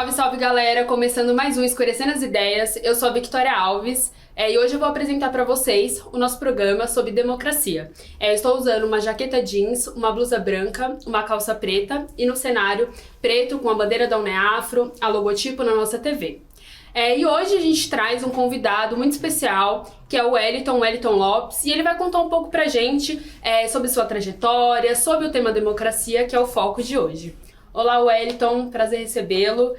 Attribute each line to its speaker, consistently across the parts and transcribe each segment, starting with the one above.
Speaker 1: Salve, salve galera! Começando mais um Escurecendo as Ideias, eu sou a Victoria Alves e hoje eu vou apresentar para vocês o nosso programa sobre democracia. Eu estou usando uma jaqueta jeans, uma blusa branca, uma calça preta e no cenário preto com a bandeira da UNEAFRO, a logotipo na nossa TV. E hoje a gente traz um convidado muito especial, que é o Wellington Lopes, e ele vai contar um pouco pra gente sobre sua trajetória, sobre o tema democracia, que é o foco de hoje. Olá, Wellington, prazer recebê-lo.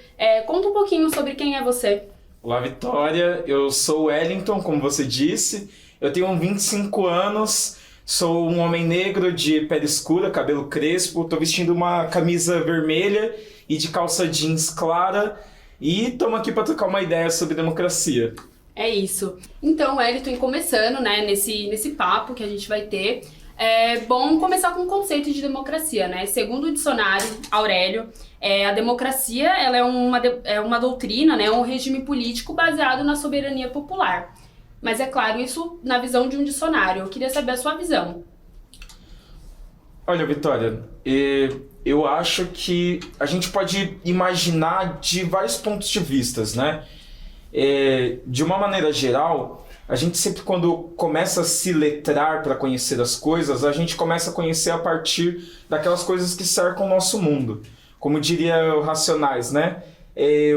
Speaker 1: Conta um pouquinho sobre quem é você.
Speaker 2: Olá, Vitória. Eu sou o Wellington, como você disse. Eu tenho 25 anos, sou um homem negro de pele escura, cabelo crespo. Estou vestindo uma camisa vermelha e de calça jeans clara. E estamos aqui para trocar uma ideia sobre democracia.
Speaker 1: É isso. Então, Wellington, começando nesse papo que a gente vai ter, é bom começar com o conceito de democracia, né? Segundo o dicionário Aurélio, a democracia ela é uma doutrina, né? Um regime político baseado na soberania popular. Mas é claro, isso na visão de um dicionário. Eu queria saber a sua visão.
Speaker 2: Olha, Vitória, eu acho que a gente pode imaginar de vários pontos de vista, né? De uma maneira geral, a gente sempre quando começa a se letrar para conhecer as coisas, a gente começa a conhecer a partir daquelas coisas que cercam o nosso mundo. Como diria o Racionais, né?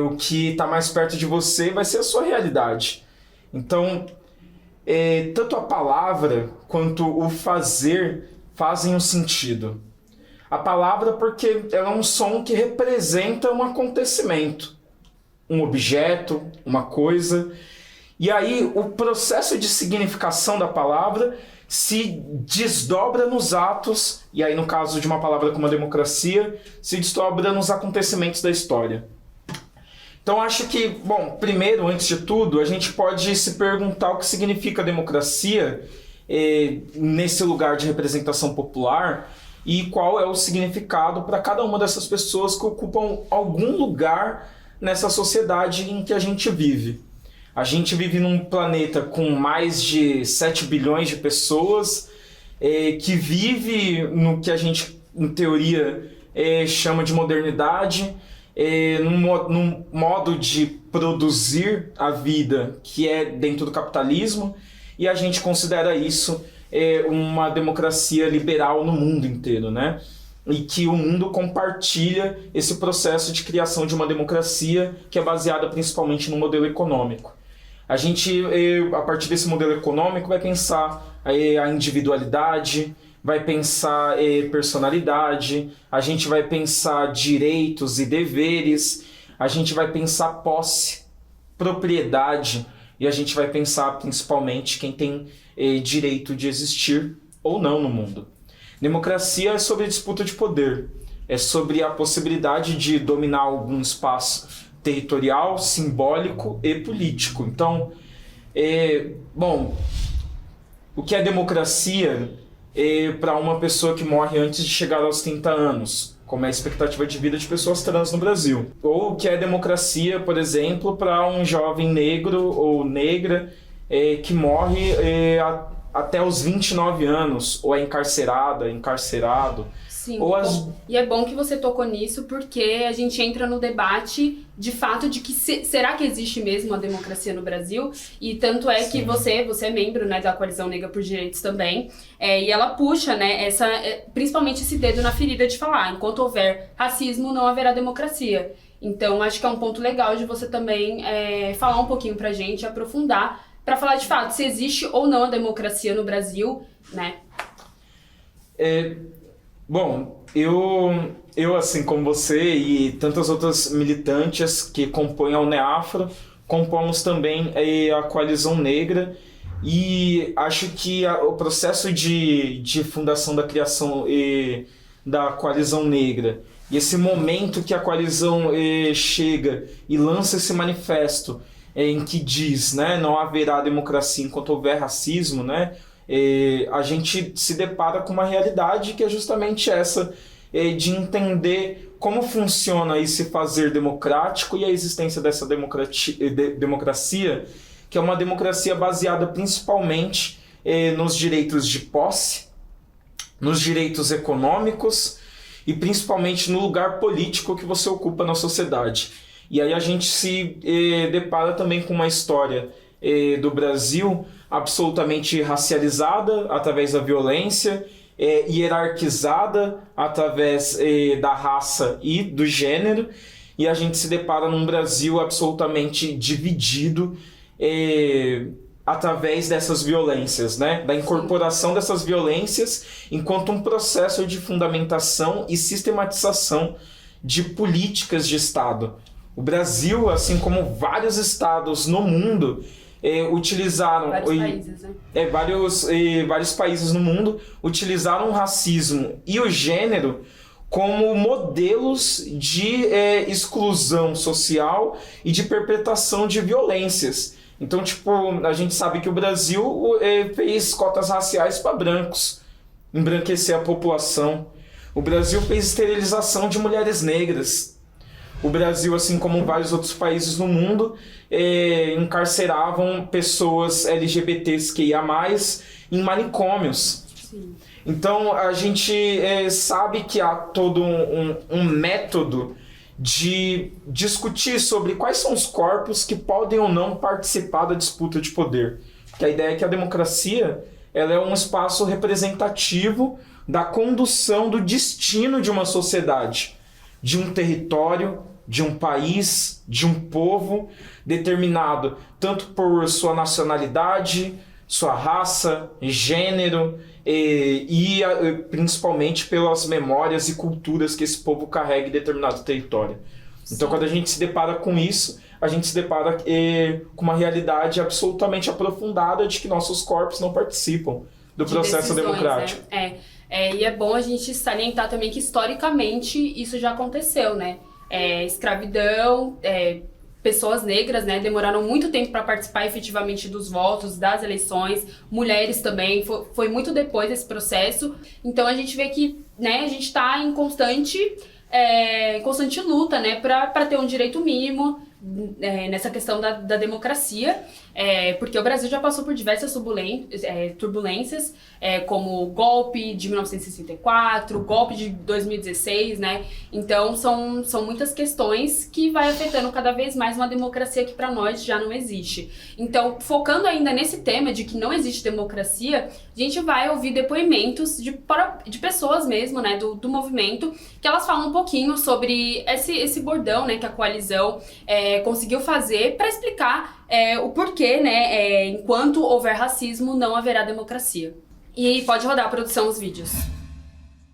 Speaker 2: O que está mais perto de você vai ser a sua realidade. Então, tanto a palavra quanto o fazer fazem um sentido. A palavra porque ela é um som que representa um acontecimento, um objeto, uma coisa. E aí o processo de significação da palavra se desdobra nos atos, e aí no caso de uma palavra como a democracia, se desdobra nos acontecimentos da história. Então acho que, bom, primeiro, antes de tudo, a gente pode se perguntar o que significa democracia nesse lugar de representação popular e qual é o significado para cada uma dessas pessoas que ocupam algum lugar nessa sociedade em que a gente vive. A gente vive num planeta com mais de 7 bilhões de pessoas que vive no que a gente, em teoria, chama de modernidade, num modo de produzir a vida que é dentro do capitalismo, e a gente considera isso uma democracia liberal no mundo inteiro, né? E que o mundo compartilha esse processo de criação de uma democracia que é baseada principalmente no modelo econômico. A gente, a partir desse modelo econômico, vai pensar a individualidade, vai pensar personalidade, a gente vai pensar direitos e deveres, a gente vai pensar posse, propriedade, e a gente vai pensar principalmente quem tem direito de existir ou não no mundo. Democracia é sobre disputa de poder, é sobre a possibilidade de dominar algum espaço territorial, simbólico e político. Então, o que é democracia para uma pessoa que morre antes de chegar aos 30 anos, como é a expectativa de vida de pessoas trans no Brasil? Ou o que é democracia, por exemplo, para um jovem negro ou negra que morre até os 29 anos, ou é encarcerado.
Speaker 1: Sim, e é bom que você tocou nisso, porque a gente entra no debate de fato de que será que existe mesmo a democracia no Brasil? E tanto é que você é membro, né, da Coalizão Negra por Direitos também, e ela puxa, né, principalmente esse dedo na ferida de falar, enquanto houver racismo, não haverá democracia. Então, acho que é um ponto legal de você também falar um pouquinho pra gente, aprofundar, para falar de fato se existe ou não a democracia no Brasil, né?
Speaker 2: Bom, eu assim como você e tantas outras militantes que compõem a UNEAFRO, compomos também a Coalizão Negra, e acho que o processo de fundação da criação da Coalizão Negra, e esse momento que a coalizão chega e lança esse manifesto em que diz, né, não haverá democracia enquanto houver racismo, né? A gente se depara com uma realidade que é justamente essa, de entender como funciona esse fazer democrático e a existência dessa democracia, que é uma democracia baseada principalmente nos direitos de posse, nos direitos econômicos e principalmente no lugar político que você ocupa na sociedade. E aí a gente se depara também com uma história do Brasil absolutamente racializada através da violência, hierarquizada através da raça e do gênero, e a gente se depara num Brasil absolutamente dividido através dessas violências, né? Da incorporação dessas violências enquanto um processo de fundamentação e sistematização de políticas de Estado. O Brasil, assim como vários estados no mundo, utilizaram...
Speaker 1: Vários países, né?
Speaker 2: Vários países no mundo utilizaram o racismo e o gênero como modelos de exclusão social e de perpetração de violências. Então, tipo, a gente sabe que o Brasil fez cotas raciais para brancos, embranquecer a população. O Brasil fez esterilização de mulheres negras. O Brasil, assim como vários outros países no mundo, encarceravam pessoas LGBTQIA+, em manicômios.
Speaker 1: Sim.
Speaker 2: Então, a gente sabe que há todo um método de discutir sobre quais são os corpos que podem ou não participar da disputa de poder. Porque a ideia é que a democracia ela é um espaço representativo da condução do destino de uma sociedade, de um território, de um país, de um povo, determinado tanto por sua nacionalidade, sua raça, gênero e principalmente pelas memórias e culturas que esse povo carrega em determinado território. Então, quando a gente se depara com isso, a gente se depara com uma realidade absolutamente aprofundada de que nossos corpos não participam do processo democrático.
Speaker 1: Né? E é bom a gente salientar também que historicamente isso já aconteceu, né? Escravidão, pessoas negras, né, demoraram muito tempo para participar efetivamente dos votos, das eleições, mulheres também, foi muito depois desse processo. Então a gente vê que, né, a gente está em constante luta, né, para ter um direito mínimo nessa questão da democracia, porque o Brasil já passou por diversas turbulências, como o golpe de 1964, o golpe de 2016, né? Então são muitas questões que vai afetando cada vez mais uma democracia que para nós já não existe. Então, focando ainda nesse tema de que não existe democracia, a gente vai ouvir depoimentos de pessoas mesmo, né, do movimento, que elas falam um pouquinho sobre esse bordão, né, que a coalizão conseguiu fazer para explicar o porquê, né, enquanto houver racismo, não haverá democracia. E pode rodar a produção os vídeos.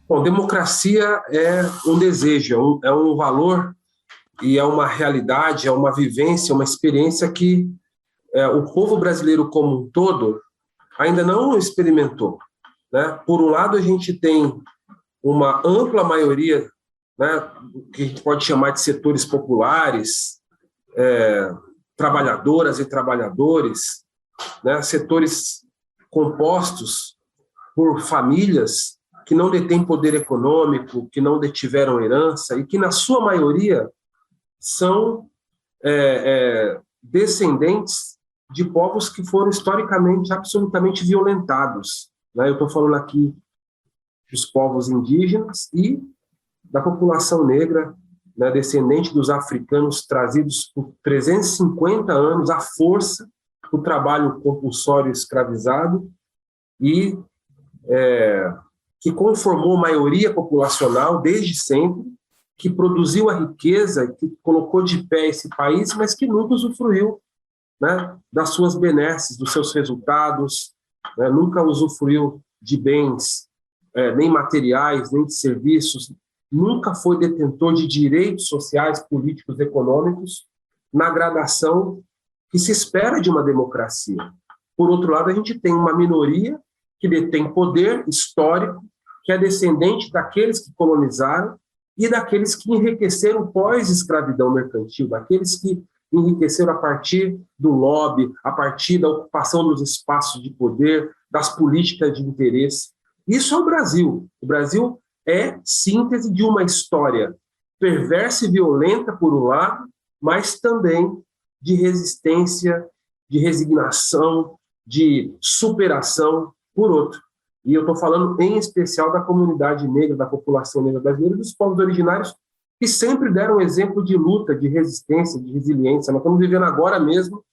Speaker 3: Bom, democracia é um desejo, é um valor e é uma realidade, é uma vivência, uma experiência que o povo brasileiro como um todo ainda não experimentou, né? Por um lado, a gente tem uma ampla maioria, né, que a gente pode chamar de setores populares, trabalhadoras e trabalhadores, né, setores compostos por famílias que não detêm poder econômico, que não detiveram herança e que, na sua maioria, são descendentes de povos que foram historicamente absolutamente violentados, né? Eu estou falando aqui dos povos indígenas e da população negra, né, descendente dos africanos trazidos por 350 anos à força, o trabalho compulsório escravizado e que conformou maioria populacional desde sempre, que produziu a riqueza, que colocou de pé esse país, mas que nunca usufruiu, né, das suas benesses, dos seus resultados, né, nunca usufruiu de bens, nem materiais, nem de serviços, nunca foi detentor de direitos sociais, políticos, econômicos, na gradação que se espera de uma democracia. Por outro lado, a gente tem uma minoria que detém poder histórico, que é descendente daqueles que colonizaram e daqueles que enriqueceram pós-escravidão mercantil, daqueles que enriqueceram a partir do lobby, a partir da ocupação dos espaços de poder, das políticas de interesse. Isso é o Brasil. O Brasil é síntese de uma história perversa e violenta, por um lado, mas também de resistência, de resignação, de superação, por outro. E eu estou falando em especial da comunidade negra, da população negra brasileira, dos povos originários que sempre deram exemplo de luta, de resistência, de resiliência. Nós estamos vivendo agora mesmo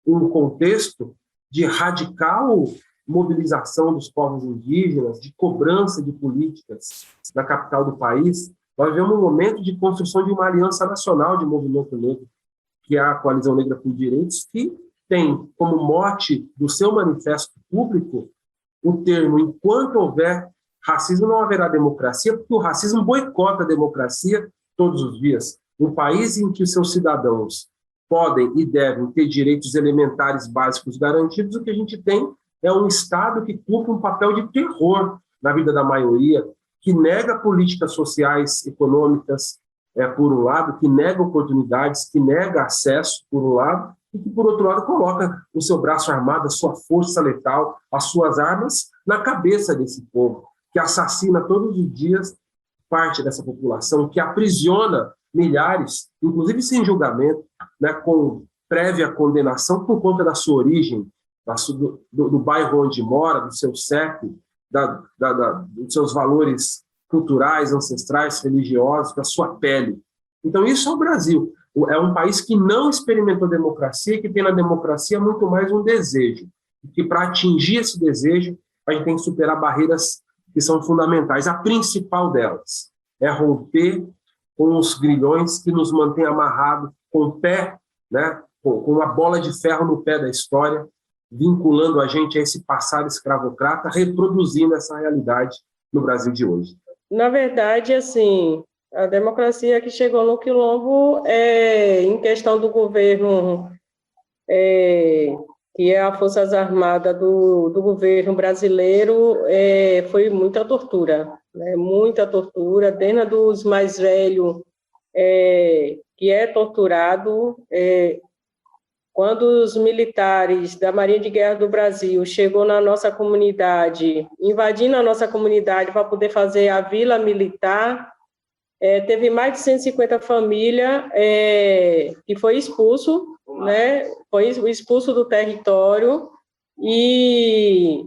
Speaker 3: um contexto de radical mobilização dos povos indígenas, de cobrança de políticas na capital do país. Nós vivemos um momento de construção de uma aliança nacional de movimento negro, que é a Coalizão Negra por Direitos, que tem como mote do seu manifesto público o termo: enquanto houver racismo, não haverá democracia, porque o racismo boicota a democracia todos os dias. Um país em que os seus cidadãos podem e devem ter direitos elementares básicos garantidos, o que a gente tem é um Estado que cumpre um papel de terror na vida da maioria, que nega políticas sociais, econômicas, por um lado, que nega oportunidades, que nega acesso, por um lado, e que, por outro lado, coloca o seu braço armado, a sua força letal, as suas armas na cabeça desse povo, que assassina todos os dias parte dessa população, que aprisiona milhares, inclusive sem julgamento, né, com prévia condenação por conta da sua origem, do bairro onde mora, do seu CEP, dos seus valores culturais, ancestrais, religiosos, da sua pele. Então, isso é o Brasil. É um país que não experimentou democracia, que tem na democracia muito mais um desejo. E que, para atingir esse desejo, a gente tem que superar barreiras que são fundamentais. A principal delas é romper com os grilhões que nos mantêm amarrados com o pé, né, com uma bola de ferro no pé da história, vinculando a gente a esse passado escravocrata, reproduzindo essa realidade no Brasil de hoje.
Speaker 4: Na verdade, assim, a democracia que chegou no Quilombo, em questão do governo, que é a Forças Armadas do governo brasileiro, foi muita tortura, né? Muita tortura, desde dos mais velhos, que é torturado. Quando os militares da Marinha de Guerra do Brasil chegou na nossa comunidade, invadindo a nossa comunidade para poder fazer a vila militar, teve mais de 150 famílias que foi expulso, né? Foi expulso do território e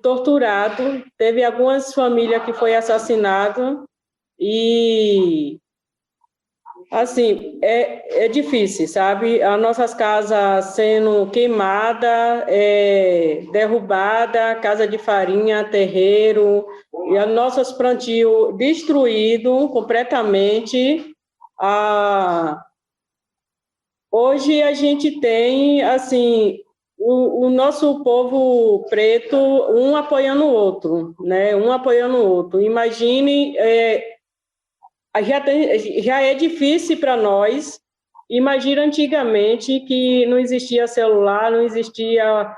Speaker 4: torturado. Teve algumas famílias que foi assassinado e assim, é difícil, sabe? As nossas casas sendo queimadas, derrubadas, casa de farinha, terreiro, e os nossos plantios destruídos completamente. Hoje a gente tem, assim, o nosso povo preto, um apoiando o outro, né? Um apoiando o outro. Imagine... Já é difícil para nós. Imagina antigamente que não existia celular, não existia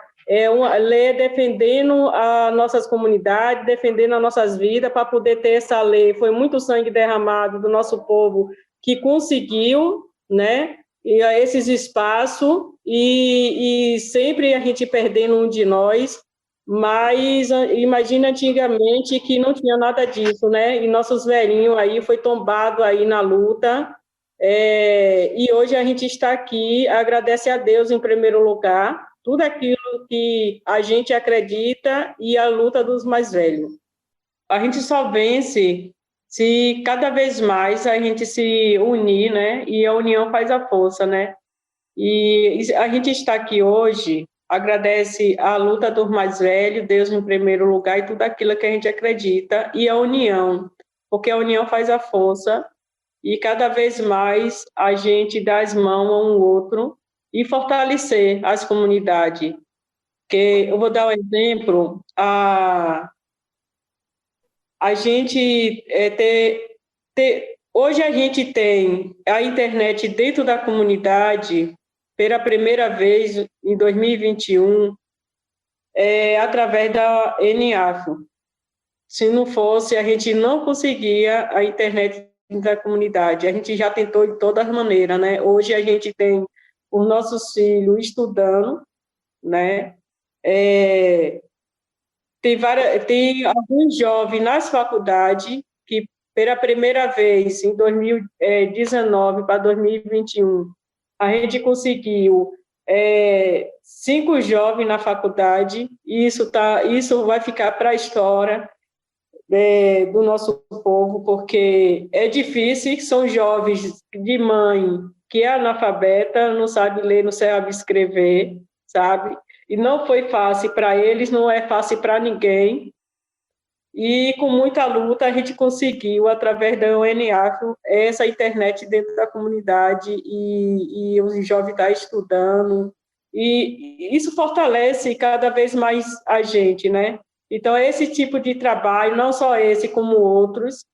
Speaker 4: uma lei defendendo as nossas comunidades, defendendo as nossas vidas, para poder ter essa lei. Foi muito sangue derramado do nosso povo que conseguiu, né, esses espaços, e sempre a gente perdendo um de nós. Mas imagina antigamente que não tinha nada disso, né? E nossos velhinhos aí foi tombado aí na luta, e hoje a gente está aqui, agradece a Deus em primeiro lugar, tudo aquilo que a gente acredita e a luta dos mais velhos. A gente só vence se cada vez mais a gente se unir, né? E a união faz a força, né? E a gente está aqui hoje, agradece a luta dos mais velhos, Deus em primeiro lugar e tudo aquilo que a gente acredita, e a união, porque a união faz a força, e cada vez mais a gente dá as mãos a um outro e fortalecer as comunidades. Que eu vou dar um exemplo, a gente hoje a gente tem a internet dentro da comunidade pela primeira vez em 2021, através da ENIAFO. Se não fosse, a gente não conseguia a internet da comunidade. A gente já tentou de todas as maneiras, né? Hoje a gente tem os nossos filhos estudando, né? Tem alguns jovens nas faculdades que, pela primeira vez, em 2019 para 2021, a gente conseguiu 5 jovens na faculdade, e isso vai ficar para a história. do nosso povo, porque é difícil, são jovens de mãe que é analfabeta, não sabe ler, não sabe escrever, sabe? E não foi fácil para eles, não é fácil para ninguém. E com muita luta a gente conseguiu, através da UNAF, essa internet dentro da comunidade e os jovens estão estudando. E isso fortalece cada vez mais a gente, né? Então, esse tipo de trabalho, não só esse, como outros,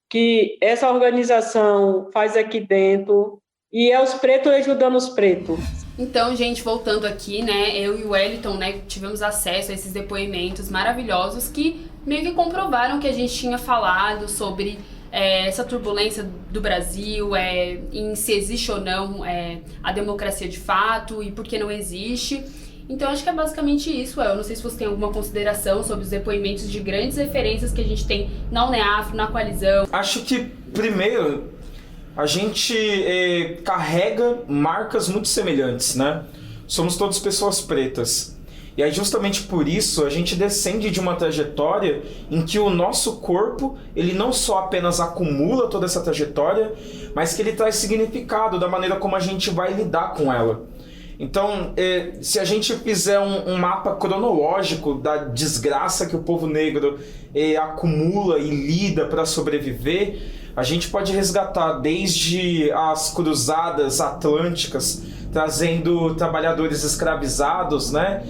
Speaker 4: que essa organização faz aqui dentro, e é os pretos ajudando os pretos.
Speaker 1: Então, gente, voltando aqui, né, eu e o Wellington, né, tivemos acesso a esses depoimentos maravilhosos que meio que comprovaram que a gente tinha falado sobre essa turbulência do Brasil, em se existe ou não a democracia de fato e por que não existe. Então, acho que é basicamente isso. Eu não sei se você tem alguma consideração sobre os depoimentos de grandes referências que a gente tem na UNEAF, na coalizão.
Speaker 2: Acho que, primeiro, a gente carrega marcas muito semelhantes, né? Somos todos pessoas pretas. E aí, justamente por isso, a gente descende de uma trajetória em que o nosso corpo, ele não só apenas acumula toda essa trajetória, mas que ele traz significado da maneira como a gente vai lidar com ela. Então, se a gente fizer um mapa cronológico da desgraça que o povo negro acumula e lida para sobreviver, a gente pode resgatar desde as cruzadas atlânticas, trazendo trabalhadores escravizados, né?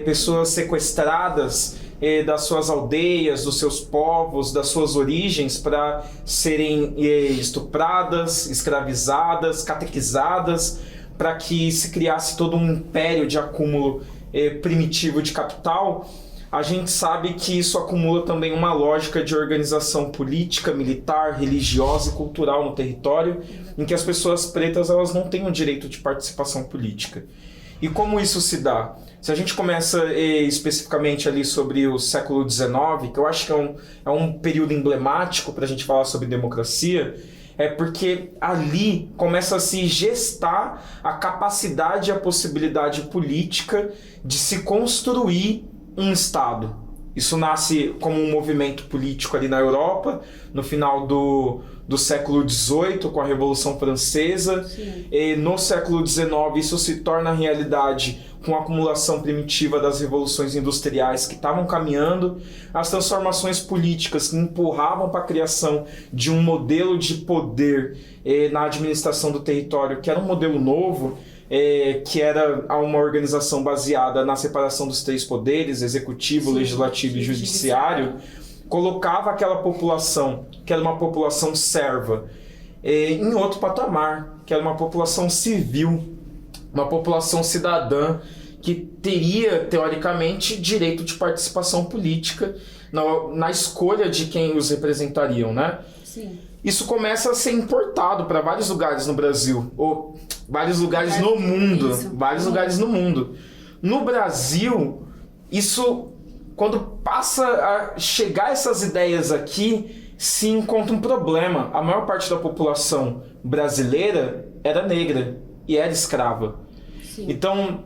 Speaker 2: Pessoas sequestradas das suas aldeias, dos seus povos, das suas origens, para serem estupradas, escravizadas, catequizadas, para que se criasse todo um império de acúmulo primitivo de capital. A gente sabe que isso acumula também uma lógica de organização política, militar, religiosa e cultural no território, em que as pessoas pretas elas não têm o direito de participação política. E como isso se dá? Se a gente começa especificamente ali sobre o século XIX, que eu acho que é um período emblemático para a gente falar sobre democracia, é porque ali começa a se gestar a capacidade e a possibilidade política de se construir um Estado. Isso nasce como um movimento político ali na Europa, no final do século XVIII, com a Revolução Francesa. E no século XIX isso se torna realidade com a acumulação primitiva das revoluções industriais que estavam caminhando, as transformações políticas que empurravam para a criação de um modelo de poder na administração do território, que era um modelo novo, que era uma organização baseada na separação dos três poderes, executivo, legislativo e judiciário, colocava aquela população, que era uma população serva, em outro patamar, que era uma população civil, uma população cidadã, que teria, teoricamente, direito de participação política na escolha de quem os representariam, né?
Speaker 1: Sim.
Speaker 2: Isso começa a ser importado para vários lugares no Brasil, ou vários lugares no mundo, vários lugares no mundo. No Brasil, isso, quando passa a chegar essas ideias aqui, se encontra um problema. A maior parte da população brasileira era negra e era escrava.
Speaker 1: Sim.
Speaker 2: Então,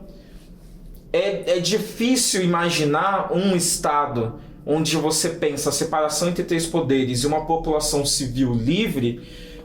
Speaker 2: é difícil imaginar um Estado onde você pensa a separação entre três poderes e uma população civil livre,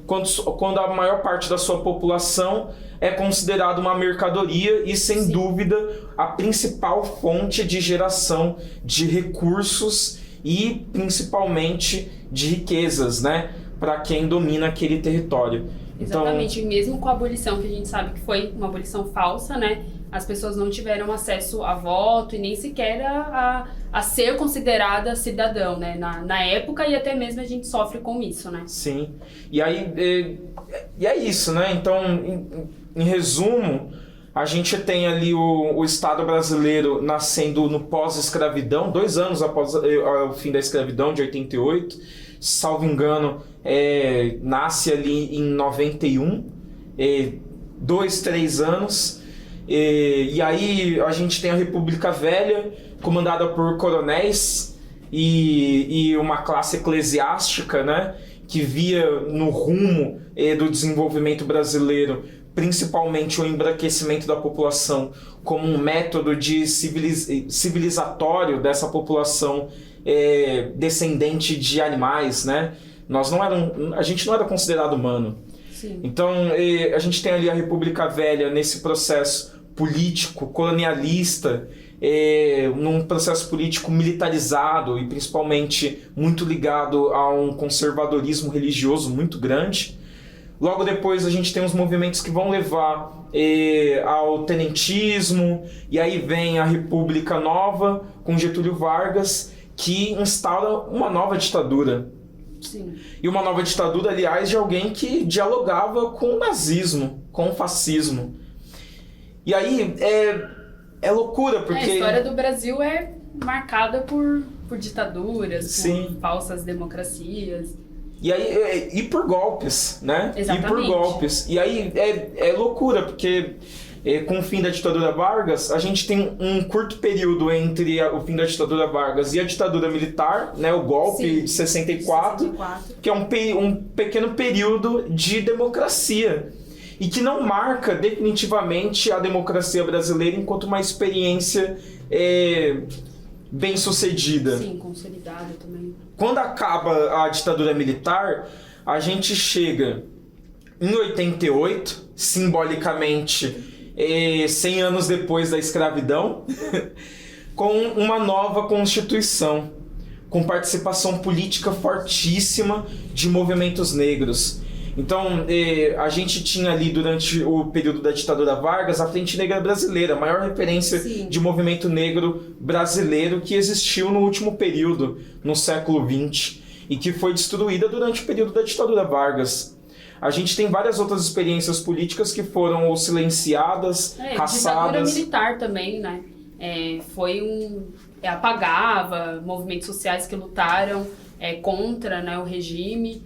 Speaker 2: quando a maior parte da sua população é considerada uma mercadoria e, sem
Speaker 1: Sim.
Speaker 2: dúvida, a principal fonte de geração de recursos e, principalmente, de riquezas, né, para quem domina aquele território.
Speaker 1: Exatamente, mesmo com a abolição, que a gente sabe que foi uma abolição falsa, né? As pessoas não tiveram acesso a voto e nem sequer a ser considerada cidadão, né? Na época, e até mesmo a gente sofre com isso, né?
Speaker 2: Sim. E aí, é isso, né? Então, em resumo, a gente tem ali o Estado brasileiro nascendo no pós-escravidão, 2 anos após o fim da escravidão, de 88. Salvo engano, nasce ali em 91, 2, 3 anos. E aí a gente tem a República Velha, comandada por coronéis e uma classe eclesiástica, né, que via no rumo do desenvolvimento brasileiro principalmente o embranquecimento da população como um método de civilizatório dessa população descendente de animais, né? A gente não era considerado humano.
Speaker 1: Sim.
Speaker 2: Então, a gente tem ali a República Velha nesse processo político, colonialista, num processo político militarizado e principalmente muito ligado a um conservadorismo religioso muito grande. Logo depois a gente tem os movimentos que vão levar ao tenentismo, e aí vem a República Nova com Getúlio Vargas, que instaura uma nova ditadura.
Speaker 1: Sim.
Speaker 2: E uma nova ditadura, aliás, de alguém que dialogava com o nazismo, com o fascismo. E aí é loucura, porque...
Speaker 1: A história do Brasil é marcada por ditaduras,
Speaker 2: Sim.
Speaker 1: por falsas democracias.
Speaker 2: E aí, e por golpes, né?
Speaker 1: Exatamente.
Speaker 2: E por golpes. E aí é loucura, porque com o fim da ditadura Vargas, a gente tem um curto período entre o fim da ditadura Vargas e a ditadura militar, né? O golpe
Speaker 1: Sim,
Speaker 2: de 64, que é um pequeno período de democracia. E que não marca definitivamente a democracia brasileira enquanto uma experiência bem-sucedida.
Speaker 1: Sim, consolidada também.
Speaker 2: Quando acaba a ditadura militar, a gente chega em 88, simbolicamente 100 anos depois da escravidão, com uma nova Constituição, com participação política fortíssima de movimentos negros. Então, a gente tinha ali, durante o período da ditadura Vargas, a Frente Negra Brasileira, a maior referência
Speaker 1: Sim.
Speaker 2: de movimento negro brasileiro que existiu no último período, no século XX, e que foi destruída durante o período da ditadura Vargas. A gente tem várias outras experiências políticas que foram ou silenciadas, caçadas.
Speaker 1: Ditadura militar também, né? Apagava movimentos sociais que lutaram contra, né, o regime.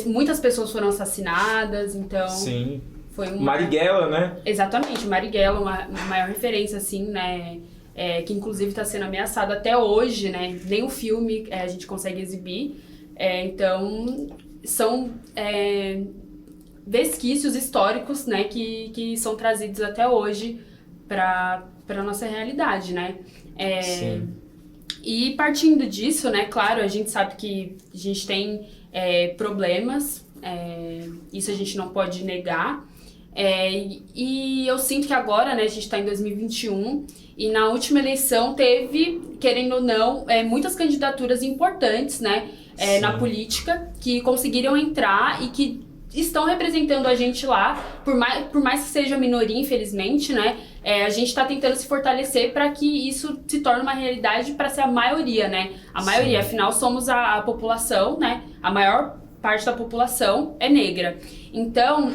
Speaker 1: Muitas pessoas foram assassinadas, então...
Speaker 2: Sim.
Speaker 1: Foi uma...
Speaker 2: Marighella, né?
Speaker 1: Exatamente, Marighella, uma maior referência, assim, né? Que inclusive está sendo ameaçado até hoje, né? Nem o filme a gente consegue exibir. Então, são vesquícios históricos, né? Que são trazidos até hoje para a nossa realidade, né?
Speaker 2: Sim.
Speaker 1: E partindo disso, né? Claro, a gente sabe que a gente tem problemas, isso a gente não pode negar. E eu sinto que agora, né, a gente está em 2021 e na última eleição teve, querendo ou não, muitas candidaturas importantes, né, na política que conseguiram entrar e que estão representando a gente lá, por mais que seja minoria, infelizmente, né, a gente está tentando se fortalecer para que isso se torne uma realidade para ser a maioria, né, a maioria, afinal somos a população, né, a maior parte da população é negra. Então,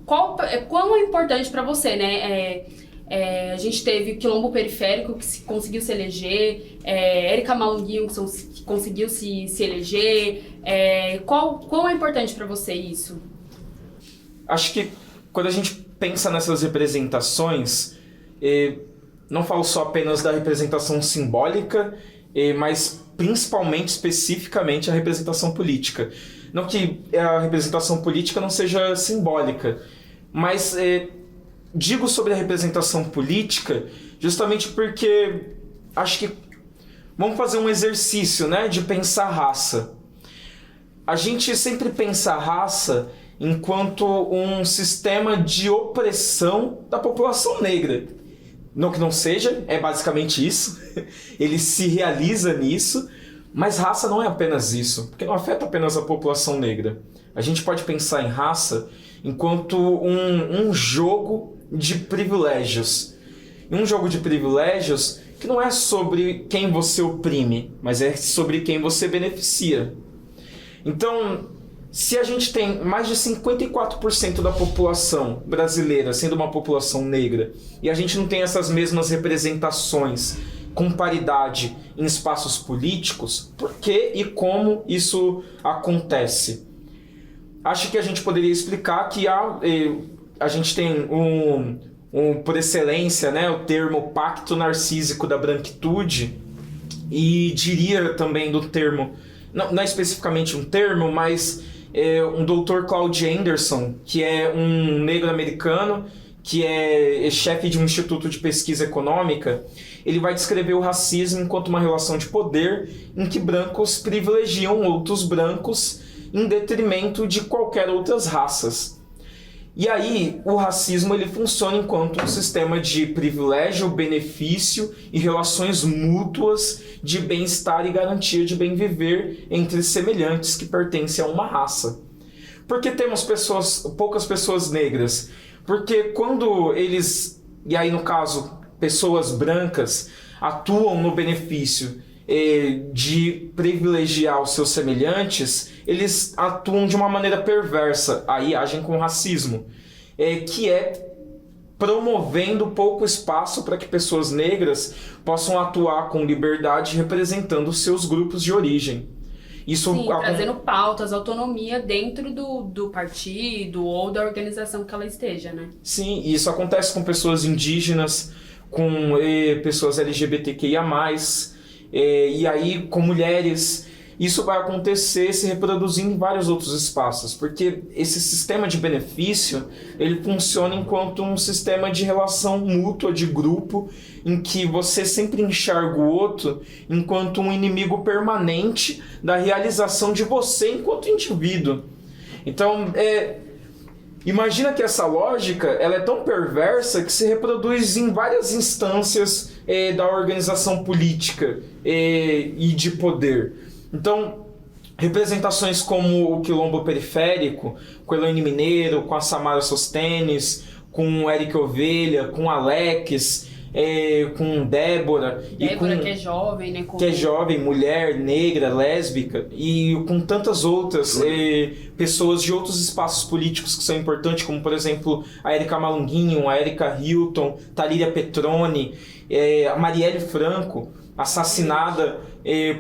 Speaker 1: quão é importante para você, né? A gente teve o Quilombo Periférico, que conseguiu se eleger, Érica Malunguinho, que conseguiu se eleger. Quão é importante para você isso?
Speaker 2: Acho que quando a gente pensa nessas representações, não falo só apenas da representação simbólica, mas principalmente, especificamente, a representação política. Não que a representação política não seja simbólica, mas digo sobre a representação política justamente porque acho que vamos fazer um exercício, né, de pensar raça. A gente sempre pensa a raça enquanto um sistema de opressão da população negra. Não que não seja, é basicamente isso. Ele se realiza nisso, mas raça não é apenas isso, porque não afeta apenas a população negra. A gente pode pensar em raça enquanto um jogo de privilégios. Um jogo de privilégios que não é sobre quem você oprime, mas é sobre quem você beneficia. Então, se a gente tem mais de 54% da população brasileira sendo uma população negra, e a gente não tem essas mesmas representações com paridade em espaços políticos, por que e como isso acontece? Acho que a gente poderia explicar que a gente tem por excelência, né, o termo pacto narcísico da branquitude, e diria também do termo, não é especificamente um termo, mas um Dr. Claude Anderson, que é um negro americano, que é chefe de um instituto de pesquisa econômica. Ele vai descrever o racismo enquanto uma relação de poder em que brancos privilegiam outros brancos em detrimento de qualquer outras raças. E aí, o racismo ele funciona enquanto um sistema de privilégio, benefício e relações mútuas de bem-estar e garantia de bem viver entre semelhantes que pertencem a uma raça. Por que temos poucas pessoas negras? Porque quando eles, e aí no caso, pessoas brancas, atuam no benefício de privilegiar os seus semelhantes, eles atuam de uma maneira perversa, aí agem com racismo, que é promovendo pouco espaço para que pessoas negras possam atuar com liberdade representando seus grupos de origem. Isso
Speaker 1: Sim, trazendo pautas, autonomia dentro do partido ou da organização que ela esteja, né?
Speaker 2: Sim, isso acontece com pessoas indígenas, com pessoas LGBTQIA+, e aí com mulheres. Isso vai acontecer, se reproduzir em vários outros espaços, porque esse sistema de benefício, ele funciona enquanto um sistema de relação mútua, de grupo, em que você sempre enxerga o outro enquanto um inimigo permanente da realização de você enquanto indivíduo. Então, imagina que essa lógica ela é tão perversa que se reproduz em várias instâncias da organização política e de poder. Então, representações como o Quilombo Periférico, com Elaine Mineiro, com a Samara Sostenes, com o Eric Ovelha, com Alex, com Débora e com,
Speaker 1: que é jovem, né?
Speaker 2: Que é jovem, mulher, negra, lésbica, e com tantas outras pessoas de outros espaços políticos que são importantes, como, por exemplo, a Érica Malunguinho, a Érica Hilton, Talíria Petroni, a Marielle Franco, assassinada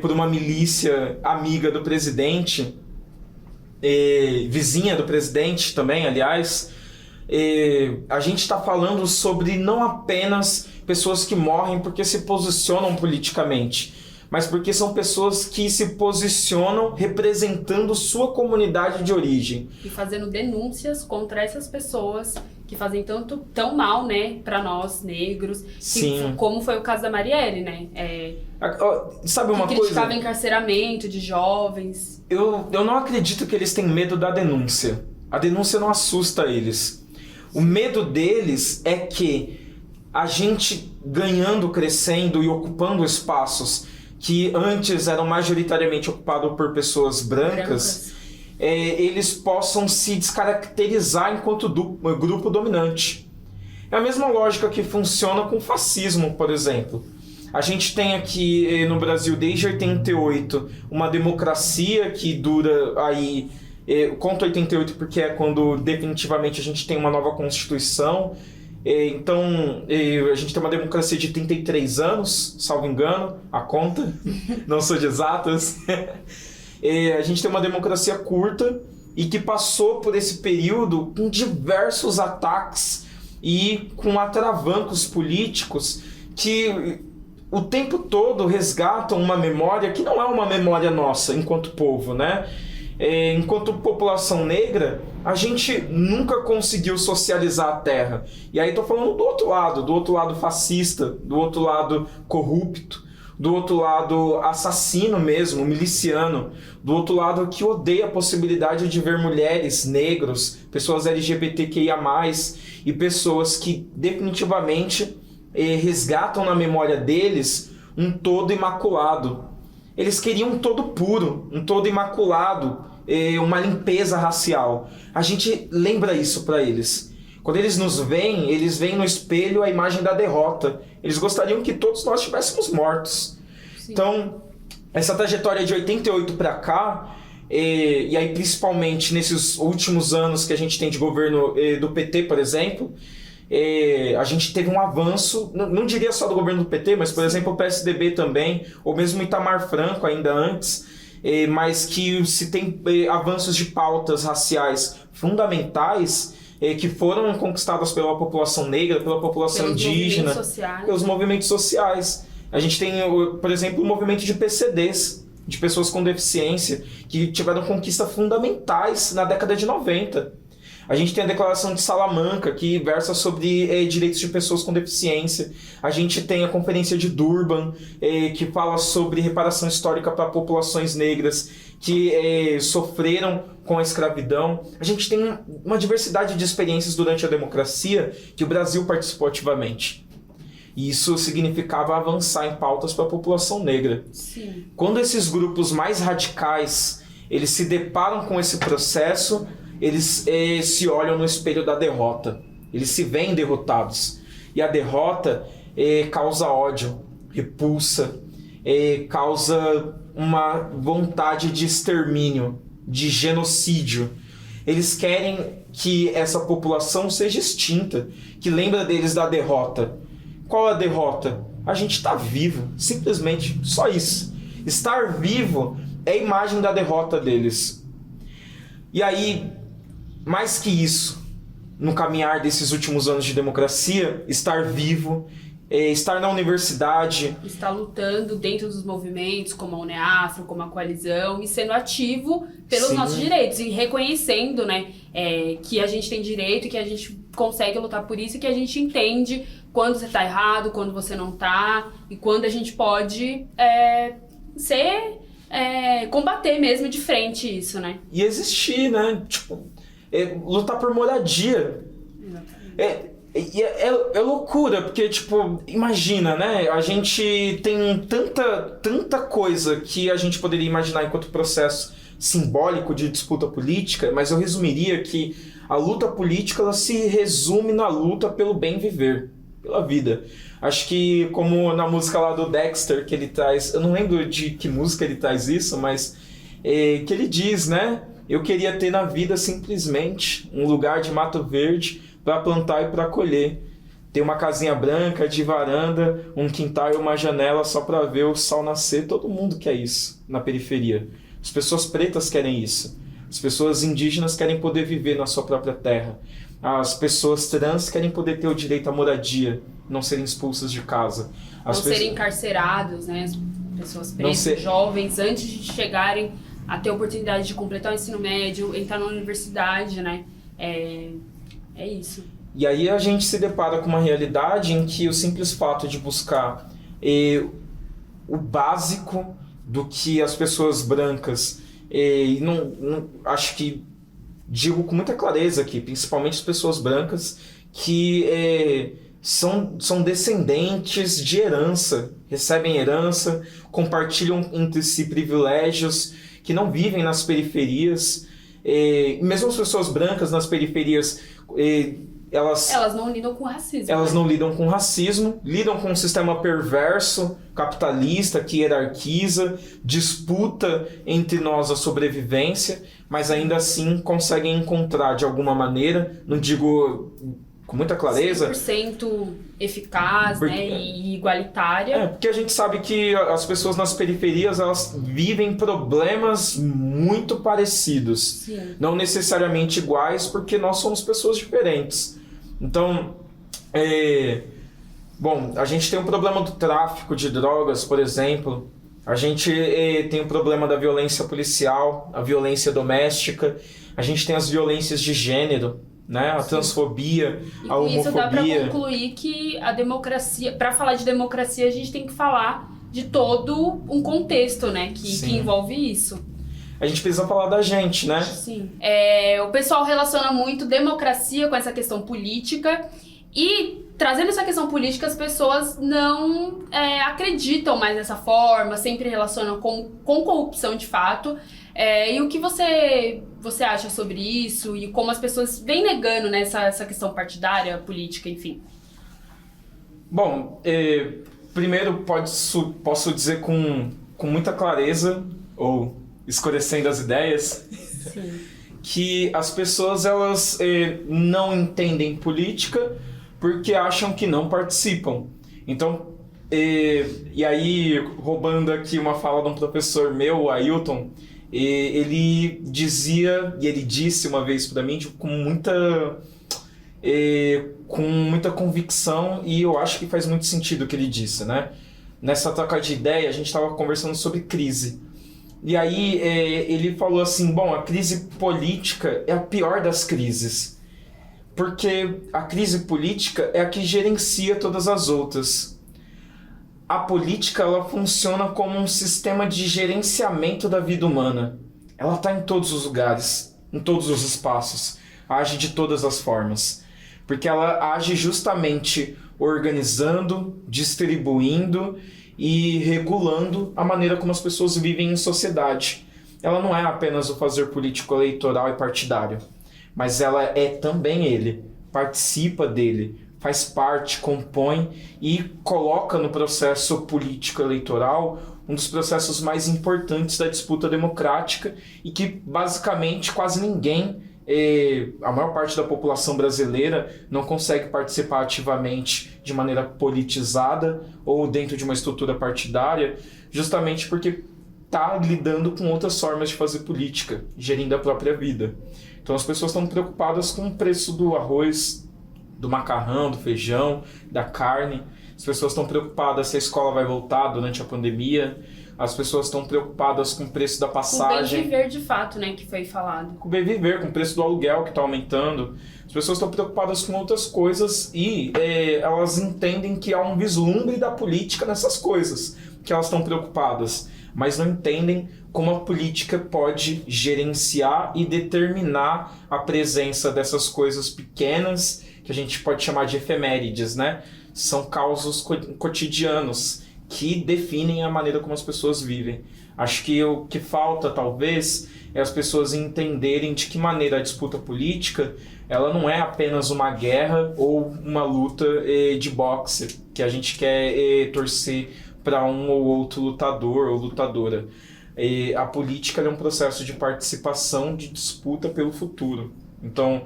Speaker 2: por uma milícia amiga do presidente, vizinha do presidente também, aliás. A gente está falando sobre não apenas pessoas que morrem porque se posicionam politicamente, mas porque são pessoas que se posicionam representando sua comunidade de origem.
Speaker 1: E fazendo denúncias contra essas pessoas que fazem tão mal, né, para nós negros.
Speaker 2: Sim.
Speaker 1: Como foi o caso da Marielle, né?
Speaker 2: Sabe uma
Speaker 1: que
Speaker 2: coisa?
Speaker 1: criticava encarceramento de jovens.
Speaker 2: Eu não acredito que eles têm medo da denúncia. A denúncia não assusta eles. O medo deles é que a gente ganhando, crescendo e ocupando espaços que antes eram majoritariamente ocupados por pessoas brancas. Eles possam se descaracterizar enquanto grupo dominante. É a mesma lógica que funciona com o fascismo, por exemplo. A gente tem aqui no Brasil, desde 88, uma democracia que dura aí... conto 88 porque é quando definitivamente a gente tem uma nova Constituição. Então, a gente tem uma democracia de 33 anos, salvo engano, a conta, não sou de exatas. A gente tem uma democracia curta e que passou por esse período com diversos ataques e com atravancos políticos que o tempo todo resgatam uma memória que não é uma memória nossa enquanto povo, né? Enquanto população negra, a gente nunca conseguiu socializar a terra. E aí tô falando do outro lado fascista, do outro lado corrupto, do outro lado assassino mesmo, miliciano, do outro lado que odeia a possibilidade de ver mulheres, negros, pessoas LGBTQIA+, e pessoas que definitivamente resgatam na memória deles um todo imaculado. Eles queriam um todo puro, um todo imaculado, uma limpeza racial. A gente lembra isso para eles. Quando eles nos veem, eles veem no espelho a imagem da derrota. Eles gostariam que todos nós estivéssemos mortos. Sim. Então, essa trajetória de 88 para cá, e aí principalmente nesses últimos anos que a gente tem de governo do PT, por exemplo, a gente teve um avanço, não diria só do governo do PT, mas por exemplo o PSDB também, ou mesmo Itamar Franco ainda antes, mas que se tem avanços de pautas raciais fundamentais que foram conquistadas pela população negra, pela população indígena, pelos movimentos sociais. A gente tem, por exemplo, o movimento de PCDs, de pessoas com deficiência que tiveram conquistas fundamentais na década de 90. A gente tem a Declaração de Salamanca, que versa sobre direitos de pessoas com deficiência. A gente tem a Conferência de Durban, que fala sobre reparação histórica para populações negras que sofreram com a escravidão. A gente tem uma diversidade de experiências durante a democracia que o Brasil participou ativamente. E isso significava avançar em pautas para a população negra.
Speaker 1: Sim.
Speaker 2: Quando esses grupos mais radicais eles se deparam com esse processo, eles se olham no espelho da derrota. Eles se veem derrotados. E a derrota causa ódio, repulsa, causa uma vontade de extermínio, de genocídio. Eles querem que essa população seja extinta, que lembra deles da derrota. Qual é a derrota? A gente está vivo, simplesmente, só isso. Estar vivo é a imagem da derrota deles. E aí, mais que isso, no caminhar desses últimos anos de democracia, estar vivo, estar na universidade...
Speaker 1: Está lutando dentro dos movimentos, como a UNEAFRO, como a Coalizão, e sendo ativo pelos
Speaker 2: Sim.
Speaker 1: nossos direitos, e reconhecendo, né, que a gente tem direito, que a gente consegue lutar por isso, e que a gente entende quando você está errado, quando você não está, e quando a gente pode combater mesmo de frente isso, né?
Speaker 2: E existir, né? Tipo, lutar por moradia. É loucura, porque, tipo, imagina, né? A gente tem tanta coisa que a gente poderia imaginar enquanto processo simbólico de disputa política, mas eu resumiria que a luta política ela se resume na luta pelo bem viver, pela vida. Acho que, como na música lá do Dexter, que ele traz... Eu não lembro de que música ele traz isso, mas... que ele diz, né? Eu queria ter na vida simplesmente um lugar de mato verde para plantar e para colher. Ter uma casinha branca de varanda, um quintal e uma janela só para ver o sol nascer. Todo mundo quer isso na periferia. As pessoas pretas querem isso. As pessoas indígenas querem poder viver na sua própria terra. As pessoas trans querem poder ter o direito à moradia, não serem expulsas de casa.
Speaker 1: Não serem encarcerados, né? As pessoas pretas, jovens, antes de chegarem a ter a oportunidade de completar o ensino médio, entrar na universidade, né? É isso.
Speaker 2: E aí a gente se depara com uma realidade em que o simples fato de buscar o básico do que as pessoas brancas, e não acho que digo com muita clareza aqui, principalmente as pessoas brancas que são descendentes de herança, recebem herança, compartilham entre si privilégios, que não vivem nas periferias. Mesmo as pessoas brancas nas periferias, elas
Speaker 1: não lidam com racismo.
Speaker 2: Elas
Speaker 1: né?
Speaker 2: não lidam com racismo, lidam com um sistema perverso, capitalista, que hierarquiza, disputa entre nós a sobrevivência, mas ainda assim conseguem encontrar de alguma maneira, não digo com muita clareza...
Speaker 1: 100% eficaz, né, e igualitária.
Speaker 2: Porque a gente sabe que as pessoas nas periferias, elas vivem problemas muito parecidos.
Speaker 1: Sim.
Speaker 2: Não necessariamente iguais, porque nós somos pessoas diferentes. Então, bom, a gente tem um problema do tráfico de drogas, por exemplo. A gente tem o problema da violência policial, a violência doméstica. A gente tem as violências de gênero, né? A transfobia, a homofobia.
Speaker 1: Isso dá para concluir que a democracia, para falar de democracia, a gente tem que falar de todo um contexto, né? Que envolve isso.
Speaker 2: A gente precisa falar da gente, né?
Speaker 1: Sim. O pessoal relaciona muito democracia com essa questão política e, trazendo essa questão política, as pessoas não acreditam mais dessa forma, sempre relacionam com corrupção de fato. E o que você acha sobre isso e como as pessoas vêm negando, né, essa questão partidária, política, enfim?
Speaker 2: Bom, primeiro posso dizer com muita clareza, ou escurecendo as ideias,
Speaker 1: Sim.
Speaker 2: que as pessoas elas não entendem política porque acham que não participam. Então, e aí, roubando aqui uma fala de um professor meu, o Ailton, ele dizia, e ele disse uma vez para mim, com muita convicção, e eu acho que faz muito sentido o que ele disse, né? Nessa troca de ideia, a gente estava conversando sobre crise. E aí ele falou assim, bom, a crise política é a pior das crises, porque a crise política é a que gerencia todas as outras. A política, ela funciona como um sistema de gerenciamento da vida humana. Ela está em todos os lugares, em todos os espaços, age de todas as formas, porque ela age justamente organizando, distribuindo e regulando a maneira como as pessoas vivem em sociedade. Ela não é apenas o fazer político eleitoral e partidário, mas ela é também ele, participa dele, faz parte, compõe e coloca no processo político eleitoral um dos processos mais importantes da disputa democrática e que basicamente quase ninguém, a maior parte da população brasileira, não consegue participar ativamente de maneira politizada ou dentro de uma estrutura partidária, justamente porque está lidando com outras formas de fazer política, gerindo a própria vida. Então as pessoas estão preocupadas com o preço do arroz, do macarrão, do feijão, da carne. As pessoas estão preocupadas se a escola vai voltar durante a pandemia. As pessoas estão preocupadas com o preço da passagem.
Speaker 1: Com o bem viver de fato, né, que foi falado.
Speaker 2: Com o bem viver, com o preço do aluguel que está aumentando. As pessoas estão preocupadas com outras coisas e elas entendem que há um vislumbre da política nessas coisas que elas estão preocupadas, mas não entendem como a política pode gerenciar e determinar a presença dessas coisas pequenas, que a gente pode chamar de efemérides, né? São causos cotidianos que definem a maneira como as pessoas vivem. Acho que o que falta, talvez, é as pessoas entenderem de que maneira a disputa política ela não é apenas uma guerra ou uma luta de boxe, que a gente quer torcer para um ou outro lutador ou lutadora. A política é um processo de participação, de disputa pelo futuro. Então,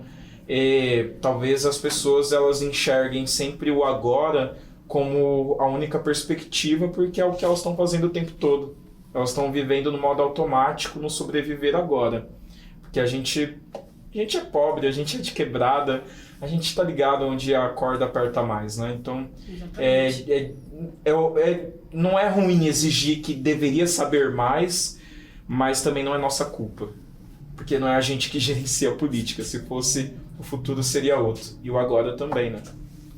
Speaker 2: talvez as pessoas elas enxerguem sempre o agora como a única perspectiva, porque é o que elas estão fazendo o tempo todo. Elas estão vivendo no modo automático, no sobreviver agora. Porque a gente é pobre, a gente é de quebrada, a gente está ligado onde a corda aperta mais, né? Então, não é ruim exigir que deveria saber mais, mas também não é nossa culpa. Porque não é a gente que gerencia a política. Se fosse, o futuro seria outro. E o agora também, né?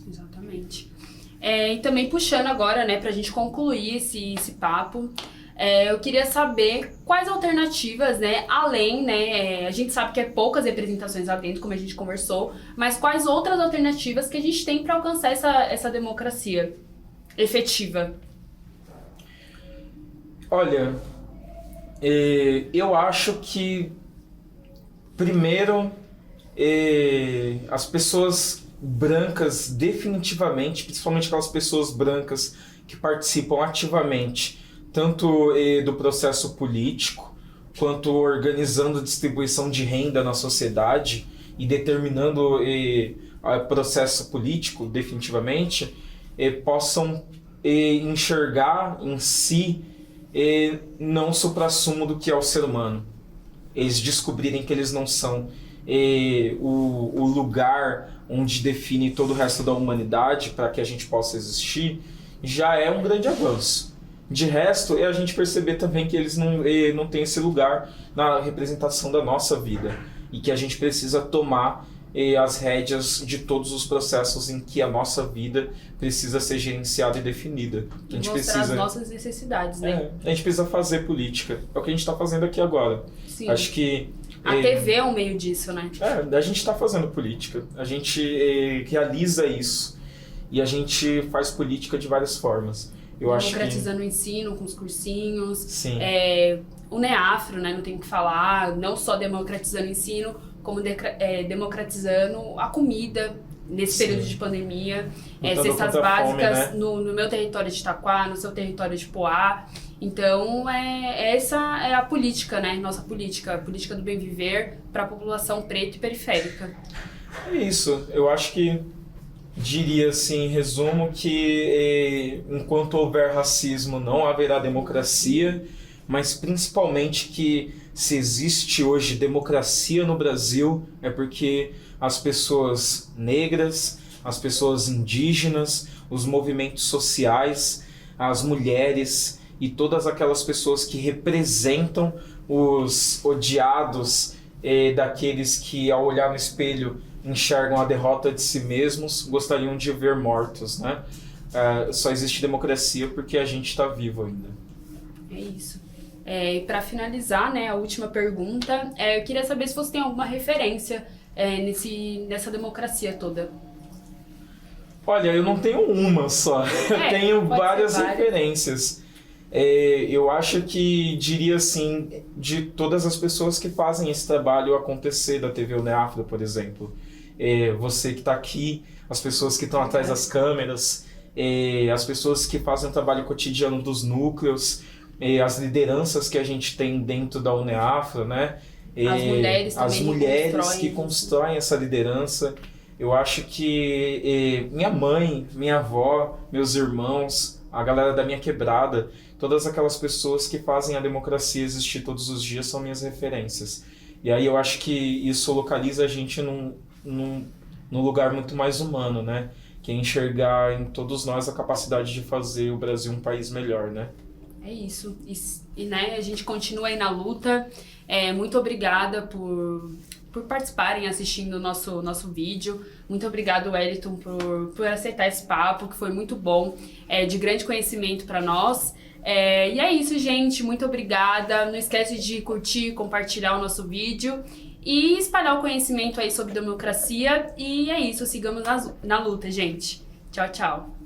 Speaker 1: Exatamente. E também puxando agora, né, pra gente concluir esse papo, eu queria saber quais alternativas, né, além, né, a gente sabe que é poucas representações lá dentro, como a gente conversou, mas quais outras alternativas que a gente tem para alcançar essa democracia efetiva?
Speaker 2: Olha, eu acho que, primeiro, as pessoas brancas, definitivamente, principalmente aquelas pessoas brancas que participam ativamente, tanto do processo político, quanto organizando a distribuição de renda na sociedade e determinando o processo político, definitivamente, possam enxergar em si não o suprassumo do que é o ser humano. Eles descobrirem que eles não são o lugar onde define todo o resto da humanidade para que a gente possa existir, já é um grande avanço. De resto, é a gente perceber também que eles não têm esse lugar na representação da nossa vida e que a gente precisa tomar as rédeas de todos os processos em que a nossa vida precisa ser gerenciada e definida.
Speaker 1: A gente mostrar as nossas necessidades, né?
Speaker 2: A gente precisa fazer política. É o que a gente está fazendo aqui agora.
Speaker 1: Sim.
Speaker 2: Acho que
Speaker 1: a TV é um meio disso, né?
Speaker 2: A gente está fazendo política. A gente realiza isso. E a gente faz política de várias formas.
Speaker 1: Democratizando o ensino com os cursinhos.
Speaker 2: Sim.
Speaker 1: O NEAFRO, né? Não tem o que falar. Não só democratizando o ensino, como democratizando a comida nesse período de pandemia. Cestas básicas, né? no meu território de Itaquá, no seu território de Poá. Então, essa é a política, né? Nossa política. A política do bem viver para a população preta e periférica.
Speaker 2: É isso. Eu acho que diria assim, em resumo, que enquanto houver racismo não haverá democracia, mas principalmente que se existe hoje democracia no Brasil é porque as pessoas negras, as pessoas indígenas, os movimentos sociais, as mulheres e todas aquelas pessoas que representam os odiados, daqueles que, ao olhar no espelho, enxergam a derrota de si mesmos, gostariam de ver mortos, né? Só existe democracia porque a gente está vivo ainda.
Speaker 1: É isso. E para finalizar, né, a última pergunta, eu queria saber se você tem alguma referência nessa democracia toda.
Speaker 2: Olha, eu não tenho uma só, eu tenho várias referências. Eu acho que, diria assim, de todas as pessoas que fazem esse trabalho acontecer da TV UNEAFRA, por exemplo. Você que está aqui, as pessoas que estão atrás das câmeras, as pessoas que fazem o trabalho cotidiano dos núcleos, as lideranças que a gente tem dentro da UNEAFRA, né?
Speaker 1: As mulheres
Speaker 2: que constroem essa liderança. Eu acho que minha mãe, minha avó, meus irmãos, a galera da minha quebrada, todas aquelas pessoas que fazem a democracia existir todos os dias são minhas referências. E aí eu acho que isso localiza a gente num lugar muito mais humano, né? Que é enxergar em todos nós a capacidade de fazer o Brasil um país melhor, né?
Speaker 1: É isso. E né, a gente continua aí na luta. Muito obrigada por participarem, assistindo o nosso vídeo. Muito obrigado, Wellington, por aceitar esse papo, que foi muito bom, de grande conhecimento para nós. E é isso, gente. Muito obrigada. Não esquece de curtir, compartilhar o nosso vídeo e espalhar o conhecimento aí sobre democracia. E é isso. Sigamos na luta, gente. Tchau, tchau.